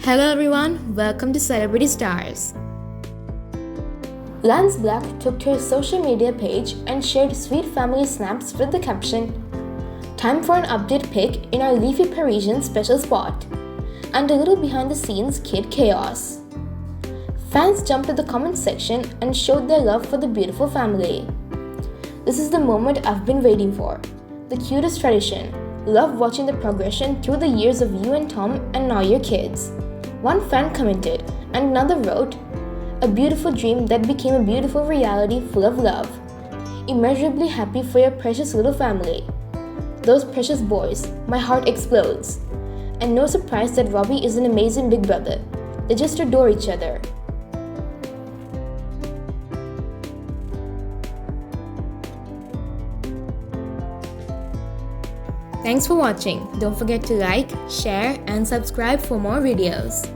Hello everyone, welcome to Celebrity Stars. Lance Black took to his social media page and shared sweet family snaps with the caption, "Time for an update pic in our leafy Parisian special spot," and a little behind the scenes kid chaos. Fans jumped to the comment section and showed their love for the beautiful family. "This is the moment I've been waiting for. The cutest tradition. Love watching the progression through the years of you and Tom and now your kids." One fan commented, and another wrote, "A beautiful dream that became a beautiful reality full of love. Immeasurably happy for your precious little family. Those precious boys, my heart explodes. And no surprise that Robbie is an amazing big brother. They just adore each other." Thanks for watching. Don't forget to like, share, and subscribe for more videos.